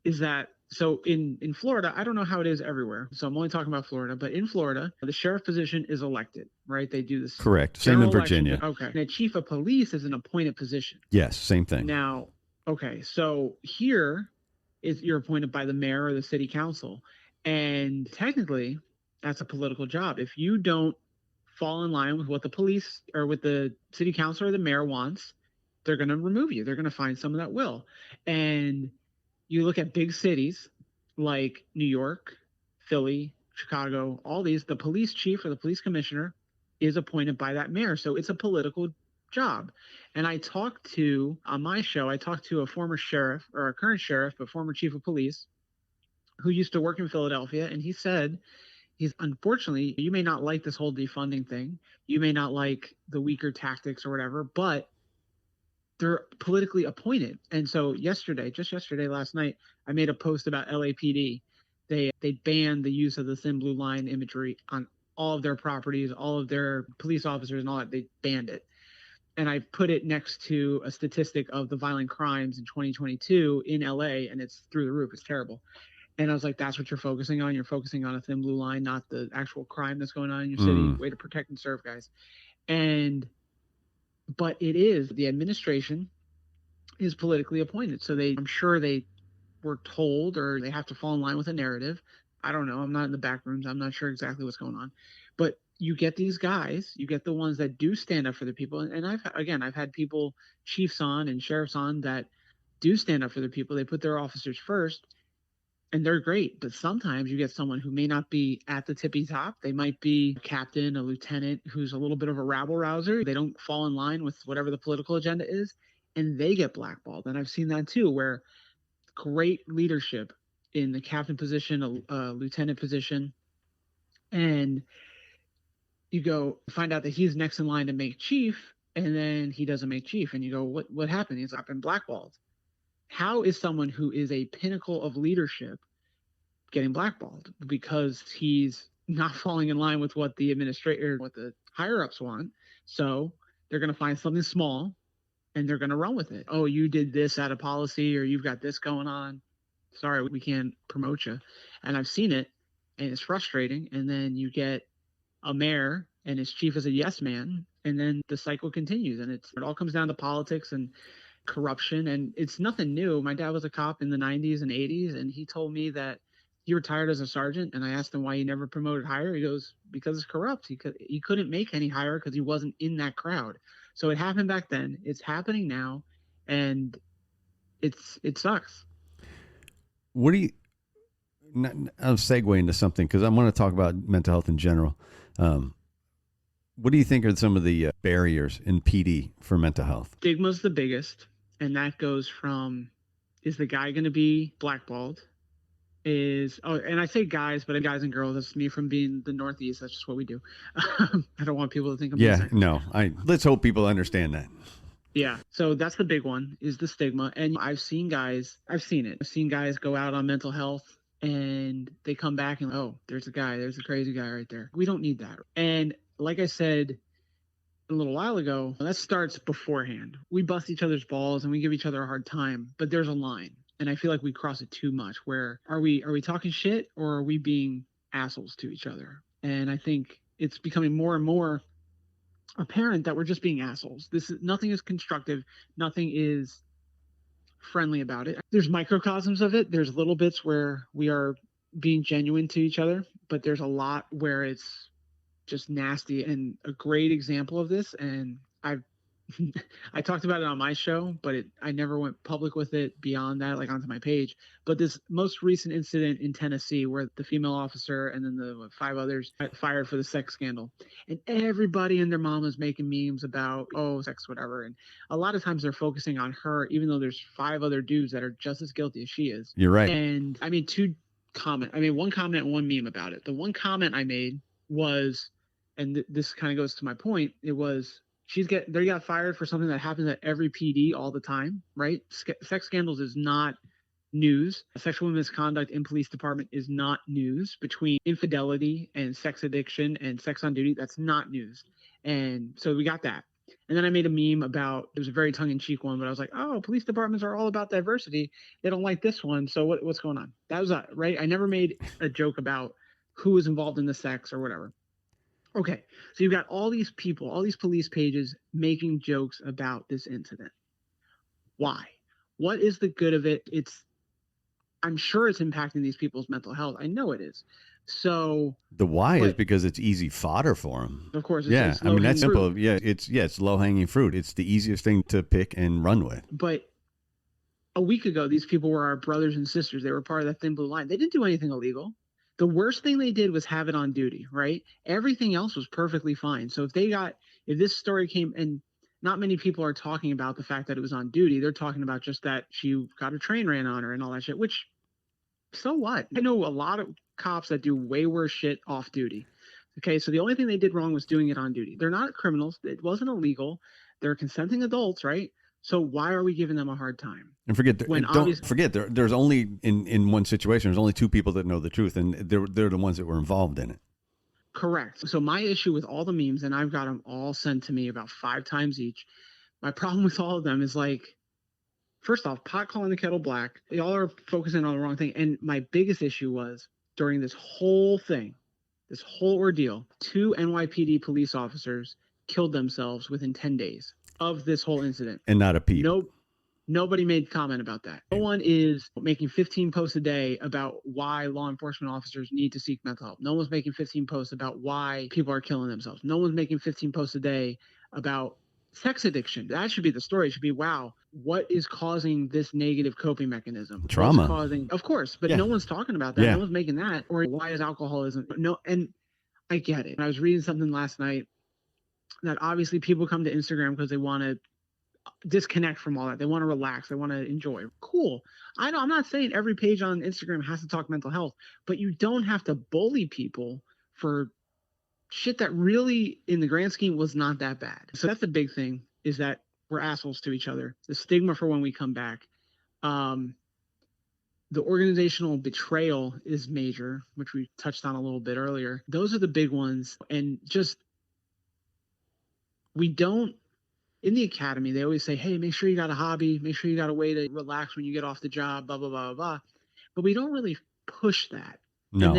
[SPEAKER 2] is that so in Florida, I don't know how it is everywhere, so I'm only talking about Florida, but in Florida, the sheriff position is elected, right? They do this.
[SPEAKER 1] Correct. Same in Virginia.
[SPEAKER 2] Okay. And the chief of police is an appointed position.
[SPEAKER 1] Yes, same thing.
[SPEAKER 2] Now, okay, so here you're appointed by the mayor or the city council. And technically, that's a political job. If you don't fall in line with what the police or with the city council or the mayor wants, they're going to remove you. They're going to find someone that will. And you look at big cities like New York, Philly, Chicago, all these, the police chief or the police commissioner is appointed by that mayor. So it's a political job. And on my show, I talked to a former sheriff, or a current sheriff, but former chief of police, who used to work in Philadelphia. And he said, unfortunately, you may not like this whole defunding thing. You may not like the weaker tactics or whatever, but they're politically appointed. And so just yesterday, last night, I made a post about LAPD. They banned the use of the thin blue line imagery on all of their properties, all of their police officers and all that. They banned it. And I put it next to a statistic of the violent crimes in 2022 in LA, and it's through the roof. It's terrible. And I was like, that's what you're focusing on. You're focusing on a thin blue line, not the actual crime that's going on in your city. Way to protect and serve, guys. But it is, the administration is politically appointed. So I'm sure they were told, or they have to fall in line with a narrative. I don't know. I'm not in the back rooms. I'm not sure exactly what's going on. But you get these guys, you get the ones that do stand up for the people. And I've had people, chiefs on and sheriffs on, that do stand up for the people. They put their officers first, and they're great. But sometimes you get someone who may not be at the tippy top. They might be a captain, a lieutenant, who's a little bit of a rabble rouser. They don't fall in line with whatever the political agenda is, and they get blackballed. And I've seen that too, where great leadership in the captain position, a lieutenant position, and you go find out that he's next in line to make chief, and then he doesn't make chief, and you go, what happened? He's up and blackballed. How is someone who is a pinnacle of leadership getting blackballed? Because he's not falling in line with what the administrator, what the higher ups want. So they're going to find something small and they're going to run with it. Oh, you did this out of policy, or you've got this going on. Sorry, we can't promote you. And I've seen it, and it's frustrating. And then you get a mayor and his chief is a yes man, and then the cycle continues. And it all comes down to politics and corruption. And it's nothing new. My dad was a cop in the 90s and 80s, and he told me that he retired as a sergeant. And I asked him why he never promoted higher. He goes, because it's corrupt. He couldn't make any higher because he wasn't in that crowd. So it happened back then. It's happening now, and it sucks.
[SPEAKER 1] What do you? I'll segue into something because I want to talk about mental health in general. What do you think are some of the barriers in PD for mental health?
[SPEAKER 2] Stigma's the biggest, and that goes from, is the guy going to be blackballed? And I say guys, but guys and girls, that's me from being the Northeast. That's just what we do. I don't want people to think I'm
[SPEAKER 1] let's hope people understand that.
[SPEAKER 2] Yeah. So that's the big one, is the stigma. And I've seen guys go out on mental health and they come back and, oh, there's a crazy guy right there. We don't need that. And like I said a little while ago, that starts beforehand. We bust each other's balls and we give each other a hard time, but there's a line. And I feel like we cross it too much. Where are we talking shit, or are we being assholes to each other? And I think it's becoming more and more apparent that we're just being assholes. Nothing is constructive. Nothing is friendly about it. There's microcosms of it. There's little bits where we are being genuine to each other, but there's a lot where it's just nasty. And a great example of this, and I talked about it on my show, but I never went public with it beyond that, like onto my page. But this most recent incident in Tennessee, where the female officer and then the 5 others got fired for the sex scandal, and everybody and their mom is making memes about, oh, sex, whatever. And a lot of times they're focusing on her, even though there's 5 other dudes that are just as guilty as she is.
[SPEAKER 1] You're right.
[SPEAKER 2] And I made one comment and one meme about it. The one comment I made was, and this kind of goes to my point, it was, they got fired for something that happens at every PD all the time, right? Sex scandals is not news. Sexual misconduct in police department is not news. Between infidelity and sex addiction and sex on duty, that's not news. And so we got that. And then I made a meme about, it was a very tongue-in-cheek one, but I was like, oh, police departments are all about diversity. They don't like this one. So what's going on? That was right. I never made a joke about who was involved in the sex or whatever. Okay, so you've got all these people, all these police pages making jokes about this incident. Why? What is the good of it? I'm sure it's impacting these people's mental health. I know it is. So
[SPEAKER 1] the why is because it's easy fodder for them.
[SPEAKER 2] Of course.
[SPEAKER 1] It's I mean, that's simple. Fruit. Yeah, it's low hanging fruit. It's the easiest thing to pick and run with.
[SPEAKER 2] But a week ago, these people were our brothers and sisters. They were part of that thin blue line. They didn't do anything illegal. The worst thing they did was have it on duty, right? Everything else was perfectly fine. So if this story came, and not many people are talking about the fact that it was on duty. They're talking about just that she got a train ran on her and all that shit, which, so what? I know a lot of cops that do way worse shit off duty. Okay, so the only thing they did wrong was doing it on duty. They're not criminals. It wasn't illegal. They're consenting adults, right? So why are we giving them a hard time?
[SPEAKER 1] And
[SPEAKER 2] When
[SPEAKER 1] don't forget, there's only in one situation, there's only two people that know the truth, and they're the ones that were involved in it.
[SPEAKER 2] Correct. So my issue with all the memes, and I've got them all sent to me about 5 times each. My problem with all of them is like, first off, pot calling the kettle black. Y'all are focusing on the wrong thing. And my biggest issue was during this whole thing, this whole ordeal, 2 NYPD police officers killed themselves within 10 days of this whole incident.
[SPEAKER 1] And not a peep.
[SPEAKER 2] Nobody made comment about that. No one is making 15 posts a day about why law enforcement officers need to seek mental help. No one's making 15 posts about why people are killing themselves. No one's making 15 posts a day about sex addiction. That should be the story. It should be, wow, what is causing this negative coping mechanism?
[SPEAKER 1] Trauma.
[SPEAKER 2] Of course, but no one's talking about that.
[SPEAKER 1] Yeah.
[SPEAKER 2] No one's making that. Or why is alcoholism? No, and I get it. I was reading something last night that obviously people come to Instagram because they want to disconnect from all that. They want to relax. They want to enjoy. Cool. I'm not saying every page on Instagram has to talk mental health, but you don't have to bully people for shit that really, in the grand scheme, was not that bad. So that's the big thing, is that we're assholes to each other. The stigma for when we come back. The organizational betrayal is major, which we touched on a little bit earlier. Those are the big ones. And just, we don't, in the academy, they always say, hey, make sure you got a hobby, make sure you got a way to relax when you get off the job, blah, blah, blah, blah, blah. But we don't really push that.
[SPEAKER 1] No.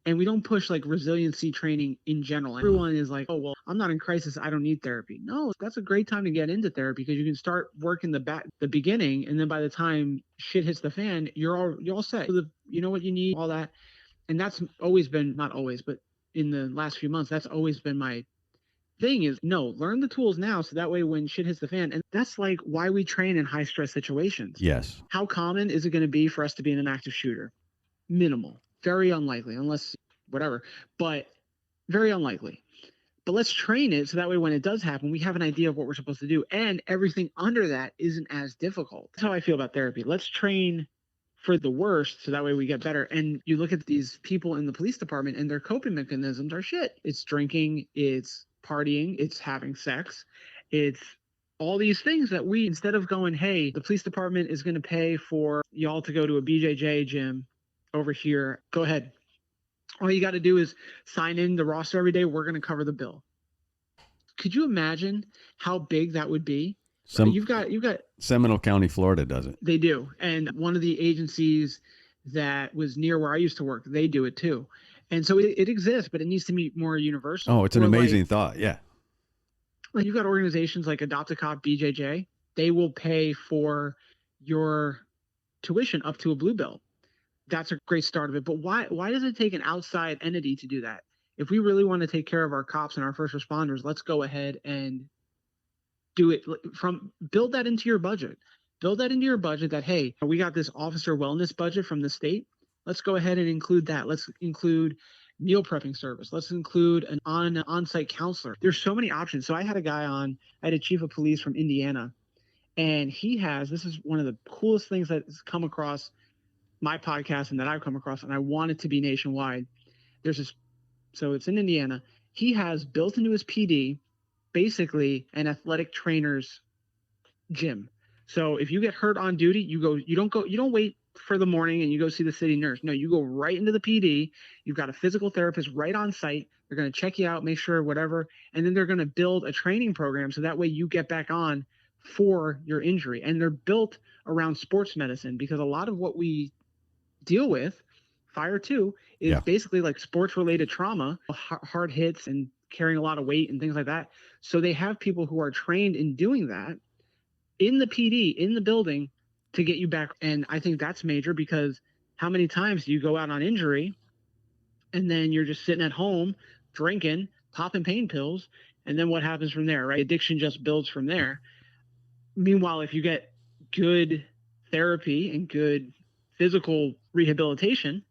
[SPEAKER 2] And we don't push like resiliency training in general. Everyone is like, oh, well, I'm not in crisis, I don't need therapy. No, that's a great time to get into therapy, because you can start working the beginning, and then by the time shit hits the fan, you're all set. You know what you need, all that. And that's always been, not always, but in the last few months, that's always been my thing, is no, learn the tools now, so that way when shit hits the fan. And that's like why we train in high stress situations.
[SPEAKER 1] Yes.
[SPEAKER 2] How common is it going to be for us to be an active shooter? Minimal. Very unlikely, unless whatever, but very unlikely. But let's train it so that way when it does happen, we have an idea of what we're supposed to do, and everything under that isn't as difficult. That's how I feel about therapy. Let's train for the worst so that way we get better. And you look at these people in the police department, and their coping mechanisms are shit. It's drinking, it's partying, it's having sex, it's all these things that we, instead of going, hey, the police department is going to pay for y'all to go to a BJJ gym over here, go ahead. All you got to do is sign in the roster every day. We're going to cover the bill. Could you imagine how big that would be? You've got
[SPEAKER 1] Seminole County, Florida does it.
[SPEAKER 2] They do. And one of the agencies that was near where I used to work, they do it too. And so it exists, but it needs to be more universal.
[SPEAKER 1] Oh, it's an amazing thought. Yeah.
[SPEAKER 2] Like, you've got organizations like Adopt a Cop, BJJ. They will pay for your tuition up to a blue belt. That's a great start of it. But why does it take an outside entity to do that? If we really want to take care of our cops and our first responders, let's go ahead and do it build that into your budget. Build that into your budget that, hey, we got this officer wellness budget from the state. Let's go ahead and include that. Let's include meal prepping service. Let's include an on-site counselor. There's so many options. So I had a chief of police from Indiana, and this is one of the coolest things that's come across my podcast and that I've come across, and I want it to be nationwide. So it's in Indiana. He has built into his PD basically an athletic trainer's gym. So if you get hurt on duty, you don't wait for the morning and you go see the city nurse. No, you go right into the PD. You've got a physical therapist right on site. They're going to check you out, make sure whatever, and then they're going to build a training program so that way you get back on for your injury. And they're built around sports medicine, because a lot of what we deal with, fire too, is basically like sports related trauma, hard hits and carrying a lot of weight and things like that. So they have people who are trained in doing that in the PD, in the building, to get you back. And I think that's major, because how many times do you go out on injury and then you're just sitting at home drinking, popping pain pills, and then what happens from there, right? Addiction just builds from there. Meanwhile, if you get good therapy and good physical rehabilitation,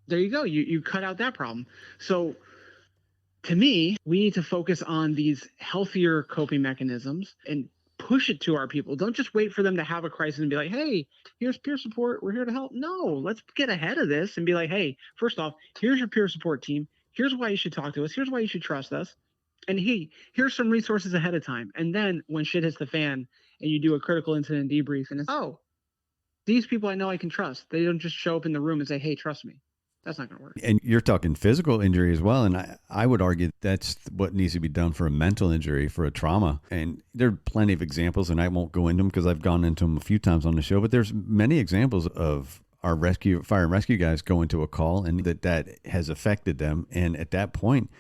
[SPEAKER 2] there you go. You cut out that problem. So
[SPEAKER 3] to me, we need to focus on these healthier coping mechanisms and push it to our people. Don't just wait for them to have a crisis and be like, hey, here's peer support. We're here to help. No, let's get ahead of this and be like, hey, first off, here's your peer support team. Here's why you should talk to us. Here's why you should trust us. And hey, here's some resources ahead of time. And then when shit hits the fan and you do a critical incident debrief and it's, oh, these people I know I can trust. They don't just show up in the room and say, hey, trust me. That's not going to work.
[SPEAKER 1] And you're talking physical injury as well. And I would argue that's what needs to be done for a mental injury, for a trauma. And there are plenty of examples, and I won't go into them because I've gone into them a few times on the show, but there's many examples of our fire and rescue guys going to a call and that has affected them. And at that point,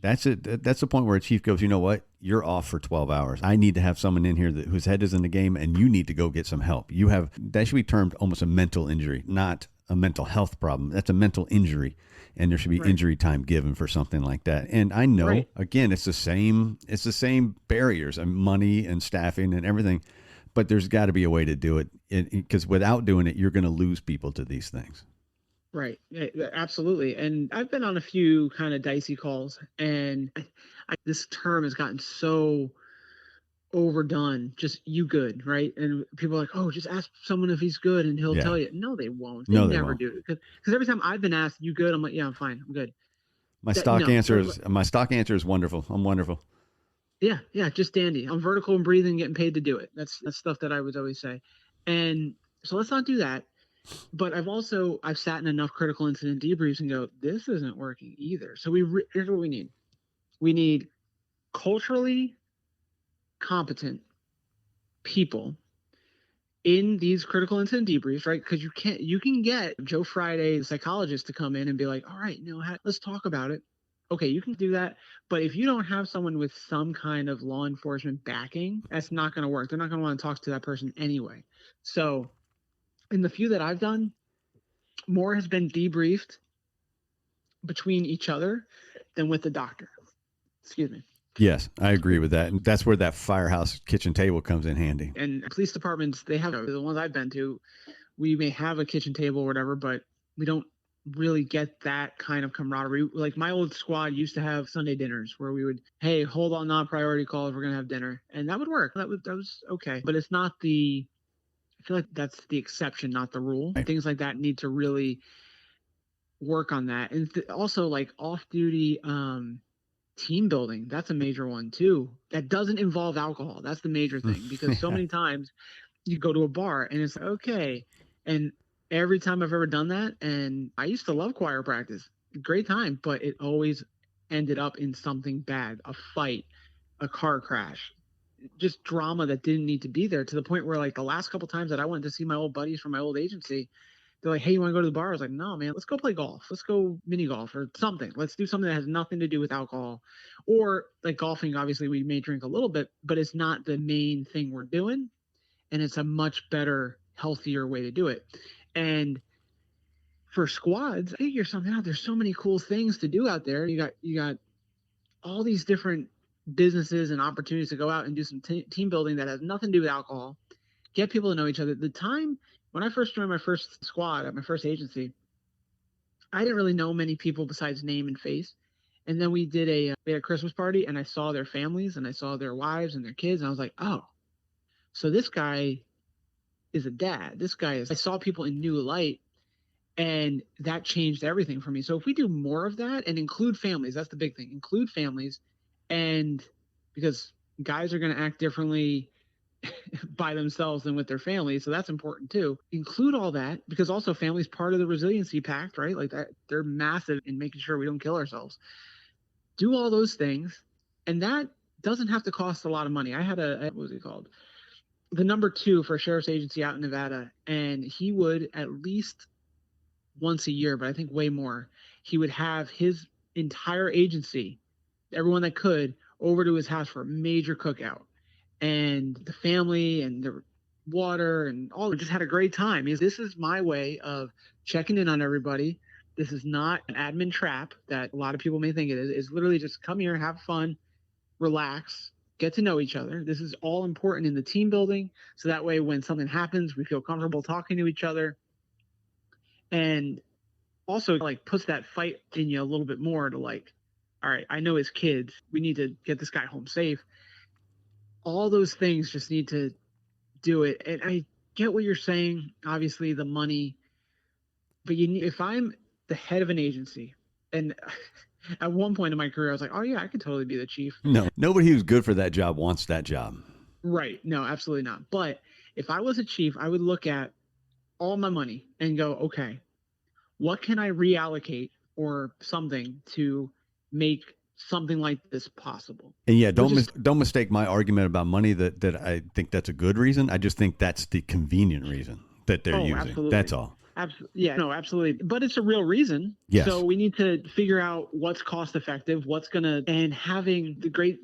[SPEAKER 1] that's it. That's the point where a chief goes, you know what? You're off for 12 hours. I need to have someone in here whose head is in the game, and you need to go get some help. That should be termed almost a mental injury, not a mental health problem. That's a mental injury, and there should be injury time given for something like that. And I know, again, it's the same barriers and money and staffing and everything, but there's got to be a way to do it, because without doing it, you're going to lose people to these things.
[SPEAKER 3] Right. Yeah, absolutely. And I've been on a few kind of dicey calls, and this term has gotten so overdone. Just you good, right? And people are like, oh, just ask someone if he's good and he'll tell you. No, they won't. They never do it. Because every time I've been asked, you good? I'm like, yeah, I'm fine. I'm good.
[SPEAKER 1] My stock answer is wonderful. I'm wonderful.
[SPEAKER 3] Yeah. Just dandy. I'm vertical and breathing, getting paid to do it. That's stuff that I would always say. And so let's not do that. But I've sat in enough critical incident debriefs and go, this isn't working either. So here's what we need. We need culturally competent people in these critical incident debriefs, right? Because you can get Joe Friday, the psychologist, to come in and be like, all right, let's talk about it. Okay, you can do that. But if you don't have someone with some kind of law enforcement backing, that's not going to work. They're not going to want to talk to that person anyway. So in the few that I've done, more has been debriefed between each other than with the doctor. Excuse me.
[SPEAKER 1] Yes, I agree with that. And that's where that firehouse kitchen table comes in handy.
[SPEAKER 3] And police departments, they have, the ones I've been to, we may have a kitchen table or whatever, but we don't really get that kind of camaraderie. Like my old squad used to have Sunday dinners where we would, hey, hold on, not priority calls, we're going to have dinner. And that would work. That was okay. But it's not I feel like that's the exception, not the rule. Right. Things like that need to really work on that. And also like off-duty team building, that's a major one too. That doesn't involve alcohol. That's the major thing, because so many times you go to a bar and it's okay. And every time I've ever done that, and I used to love choir practice, great time, but it always ended up in something bad, a fight, a car crash, just drama that didn't need to be there, to the point where like the last couple times that I went to see my old buddies from my old agency, they're like, hey, you want to go to the bar? I was like, no, man, let's go play golf. Let's go mini golf or something. Let's do something that has nothing to do with alcohol. Or like golfing, obviously we may drink a little bit, but it's not the main thing we're doing. And it's a much better, healthier way to do it. And for squads, figure something out. There's so many cool things to do out there. You got all these different businesses and opportunities to go out and do some team building that has nothing to do with alcohol, get people to know each other. The time when I first joined my first squad at my first agency, I didn't really know many people besides name and face. And then we had a Christmas party, and I saw their families and I saw their wives and their kids. And I was like, oh, so this guy is a dad. I saw people in new light, and that changed everything for me. So if we do more of that and include families, that's the big thing, include families. And because guys are going to act differently by themselves than with their families, so that's important too. Include all that, because also families part of the resiliency pact, right? Like that, they're massive in making sure we don't kill ourselves. Do all those things, and that doesn't have to cost a lot of money. I had what was it called? The number 2 for a sheriff's agency out in Nevada, and he would at least once a year, but I think way more, he would have his entire agency, everyone that could, over to his house for a major cookout, and the family and the water and all just had a great time. This is my way of checking in on everybody. This is not an admin trap that a lot of people may think it is. It's literally just come here, have fun, relax, get to know each other. This is all important in the team building, so that way when something happens, we feel comfortable talking to each other. And also like puts that fight in you a little bit more to like, all right, I know his kids. We need to get this guy home safe. All those things just need to do it. And I get what you're saying. Obviously, the money, but if I'm the head of an agency, and at one point in my career, I was like, oh yeah, I could totally be the chief.
[SPEAKER 1] No, nobody who's good for that job wants that job.
[SPEAKER 3] Right? No, absolutely not. But if I was a chief, I would look at all my money and go, okay, what can I reallocate or something to make something like this possible?
[SPEAKER 1] And yeah, don't mistake my argument about money that I think that's a good reason. I just think that's the convenient reason that they're using.
[SPEAKER 3] Absolutely.
[SPEAKER 1] That's all.
[SPEAKER 3] Yeah, no, absolutely. But it's a real reason.
[SPEAKER 1] Yes.
[SPEAKER 3] So we need to figure out what's cost effective, and having the great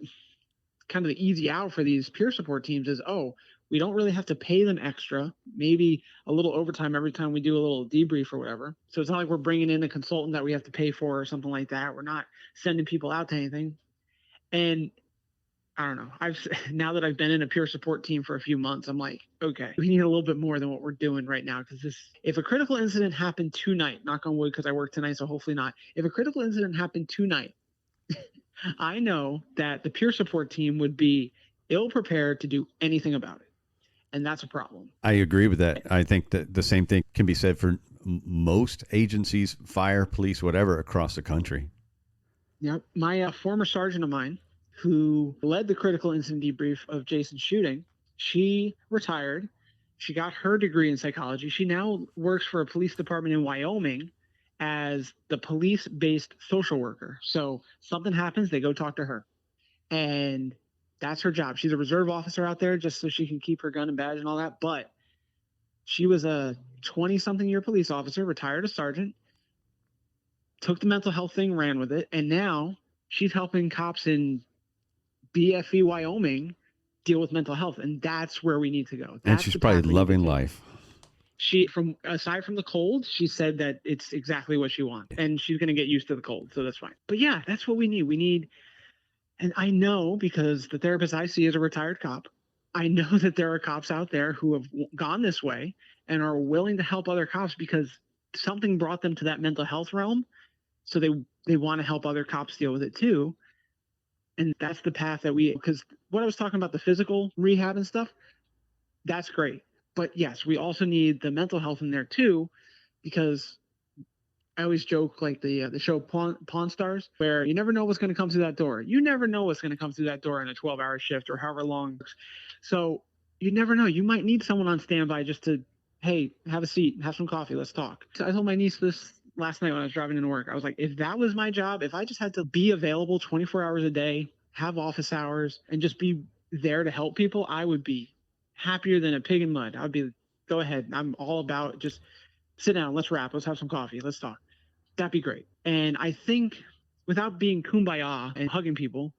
[SPEAKER 3] kind of the easy out for these peer support teams is, we don't really have to pay them extra, maybe a little overtime every time we do a little debrief or whatever. So it's not like we're bringing in a consultant that we have to pay for or something like that. We're not sending people out to anything. And I don't know. Now that I've been in a peer support team for a few months, I'm like, okay, we need a little bit more than what we're doing right now. Because if a critical incident happened tonight, knock on wood, because I work tonight, so hopefully not. If a critical incident happened tonight, I know that the peer support team would be ill prepared to do anything about it. And that's a problem.
[SPEAKER 1] I agree with that. I think that the same thing can be said for most agencies, fire, police, whatever, across the country.
[SPEAKER 3] Yep. My former sergeant of mine, who led the critical incident debrief of Jason's shooting, she retired. She got her degree in psychology. She now works for a police department in Wyoming as the police-based social worker. So something happens, they go talk to her. And that's her job. She's a reserve officer out there just so she can keep her gun and badge and all that. But she was a 20-something year police officer, retired as sergeant, took the mental health thing, ran with it, and now she's helping cops in BFE, Wyoming deal with mental health. And that's where we need to go.
[SPEAKER 1] And she's probably loving life.
[SPEAKER 3] Aside from the cold, she said that it's exactly what she wants. And she's going to get used to the cold, so that's fine. But yeah, that's what we need. And I know, because the therapist I see is a retired cop, I know that there are cops out there who have gone this way and are willing to help other cops because something brought them to that mental health realm. So they want to help other cops deal with it too. And that's the path that because what I was talking about, the physical rehab and stuff, that's great. But yes, we also need the mental health in there too, because I always joke like the show Pawn Stars, where you never know what's going to come through that door. You never know what's going to come through that door in a 12-hour shift or however long. So you never know. You might need someone on standby just to, hey, have a seat, have some coffee, let's talk. So I told my niece this last night when I was driving into work. I was like, if that was my job, if I just had to be available 24 hours a day, have office hours, and just be there to help people, I would be happier than a pig in mud. I'd be, go ahead. I'm all about just sit down, let's wrap, let's have some coffee, let's talk. That'd be great. And I think without being kumbaya and hugging people,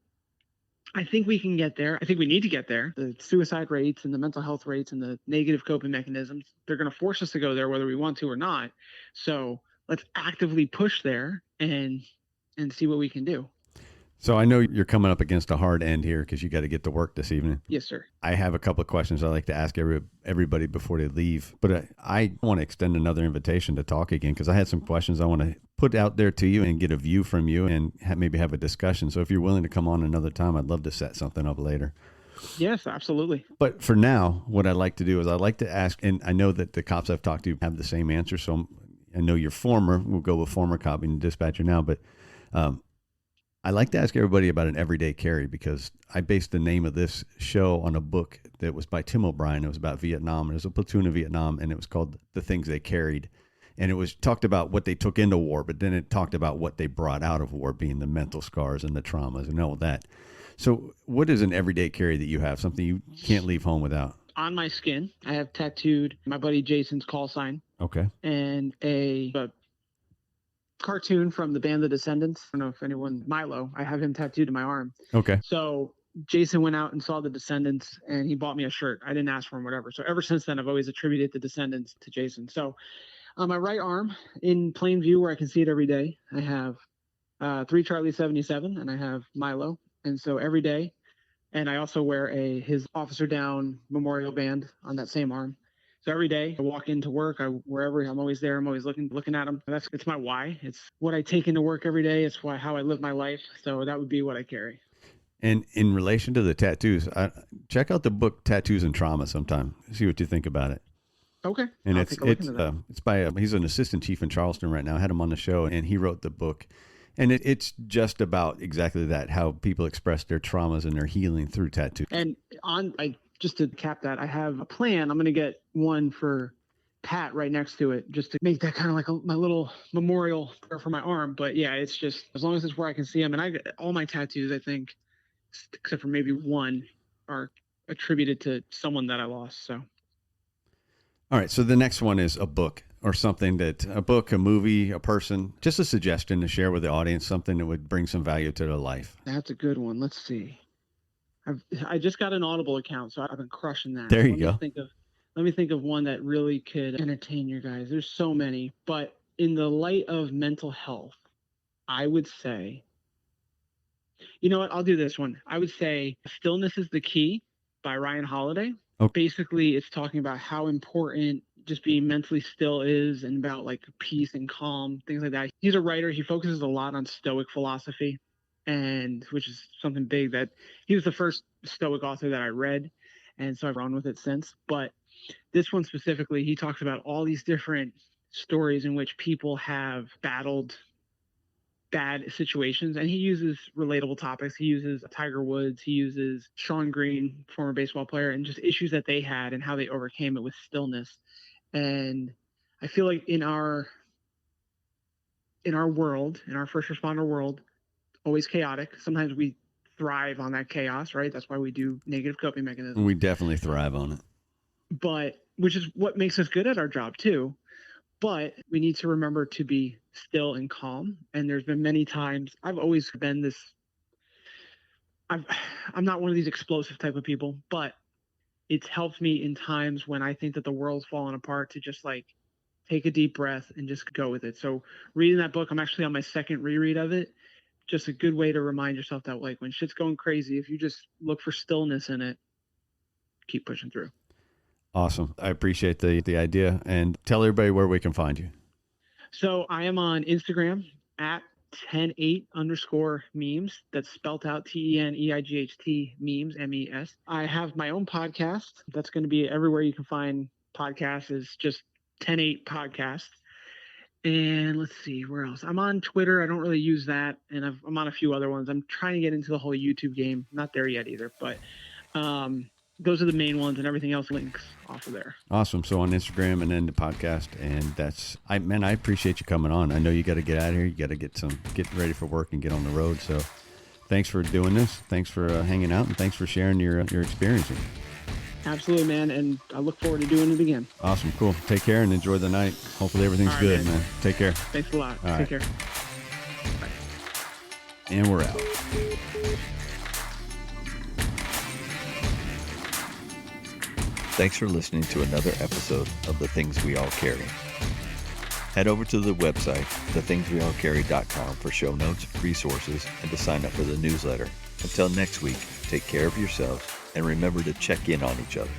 [SPEAKER 3] I think we can get there. I think we need to get there. The suicide rates and the mental health rates and the negative coping mechanisms, they're going to force us to go there whether we want to or not. So let's actively push there and see what we can do.
[SPEAKER 1] So I know you're coming up against a hard end here because you got to get to work this evening.
[SPEAKER 3] Yes, sir.
[SPEAKER 1] I have a couple of questions I like to ask everybody before they leave, but I want to extend another invitation to talk again because I had some questions I want to put out there to you and get a view from you and maybe have a discussion. So if you're willing to come on another time, I'd love to set something up later.
[SPEAKER 3] Yes, absolutely.
[SPEAKER 1] But for now, what I'd like to do is I'd like to ask, and I know that the cops I've talked to have the same answer, so I know you're we'll go with former cop and dispatcher now, but I like to ask everybody about an everyday carry because I based the name of this show on a book that was by Tim O'Brien. It was about Vietnam. It was a platoon of Vietnam, and it was called The Things They Carried. And it was talked about what they took into war, but then it talked about what they brought out of war, being the mental scars and the traumas and all that. So what is an everyday carry that you have, something you can't leave home without?
[SPEAKER 3] On my skin, I have tattooed my buddy Jason's call sign.
[SPEAKER 1] Okay.
[SPEAKER 3] And a cartoon from the band The Descendants. I don't know if anyone, Milo, I have him tattooed to my arm.
[SPEAKER 1] Okay.
[SPEAKER 3] So Jason went out and saw The Descendants and he bought me a shirt. I didn't ask for him, whatever. So ever since then, I've always attributed The Descendants to Jason. So on my right arm, in plain view where I can see it every day, I have 3 Charlie 77 and I have Milo. And so every day, and I also wear his Officer Down memorial band on that same arm. So every day I walk into work, wherever I'm always there. I'm always looking at them. It's my why. It's what I take into work every day. It's how I live my life. So that would be what I carry.
[SPEAKER 1] And in relation to the tattoos, check out the book Tattoos and Trauma sometime. See what you think about it.
[SPEAKER 3] Okay.
[SPEAKER 1] And
[SPEAKER 3] I'll
[SPEAKER 1] it's
[SPEAKER 3] take a look into that.
[SPEAKER 1] it's by he's an assistant chief in Charleston right now. I had him on the show, and he wrote the book. And it's just about exactly that, how people express their traumas and their healing through tattoos.
[SPEAKER 3] And just to cap that, I have a plan. I'm going to get one for Pat right next to it, just to make that kind of like my little memorial for my arm. But yeah, it's just, as long as it's where I can see them. And all my tattoos, I think, except for maybe one, are attributed to someone that I lost. So.
[SPEAKER 1] All right. So the next one is a book or something a book, a movie, a person, just a suggestion to share with the audience, something that would bring some value to their life.
[SPEAKER 3] That's a good one. Let's see. I just got an Audible account, so I've been crushing that.
[SPEAKER 1] There you go.
[SPEAKER 3] Let me think of one that really could entertain you guys. There's so many, but in the light of mental health, I would say, you know what? I'll do this one. I would say Stillness is the Key by Ryan Holiday.
[SPEAKER 1] Okay.
[SPEAKER 3] Basically, it's talking about how important just being mentally still is, and about like peace and calm, things like that. He's a writer. He focuses a lot on Stoic philosophy, and which is something big that he was the first Stoic author that I read. And so I've run with it since. But this one specifically, he talks about all these different stories in which people have battled bad situations, and he uses relatable topics. He uses Tiger Woods, he uses Sean Green, former baseball player, and just issues that they had and how they overcame it with stillness. And I feel like in our world, in our first responder world, always chaotic. Sometimes we thrive on that chaos, right? That's why we do negative coping mechanisms.
[SPEAKER 1] We definitely thrive on it.
[SPEAKER 3] But which is what makes us good at our job too. But we need to remember to be still and calm. And there's been many times I've always been this. I'm not one of these explosive type of people, but it's helped me in times when I think that the world's falling apart to just like take a deep breath and just go with it. So reading that book, I'm actually on my second reread of it. Just a good way to remind yourself that like when shit's going crazy, if you just look for stillness in it, keep pushing through.
[SPEAKER 1] Awesome. I appreciate the idea, and tell everybody where we can find you.
[SPEAKER 3] So I am on Instagram at 108_memes. That's spelt out TENEIGHT memes, MES. I have my own podcast. That's going to be everywhere you can find podcasts, is just 108 podcasts. And let's see, where else? I'm on Twitter. I don't really use that. And I'm on a few other ones. I'm trying to get into the whole YouTube game. Not there yet either, but those are the main ones, and everything else links off of there.
[SPEAKER 1] Awesome. So on Instagram and then the podcast, and I appreciate you coming on. I know you got to get out of here. You got to get ready for work and get on the road. So thanks for doing this. Thanks for hanging out, and thanks for sharing your experiences.
[SPEAKER 3] Absolutely, man. And I look forward to doing it again.
[SPEAKER 1] Awesome. Cool. Take care and enjoy the night. Hopefully everything's good, man. Take care.
[SPEAKER 3] Thanks a lot.
[SPEAKER 1] All
[SPEAKER 3] Take
[SPEAKER 1] right.
[SPEAKER 3] care. Bye.
[SPEAKER 1] And we're out. Thanks for listening to another episode of The Things We All Carry. Head over to the website, thethingsweallcarry.com, for show notes, resources, and to sign up for the newsletter. Until next week, take care of yourselves and remember to check in on each other.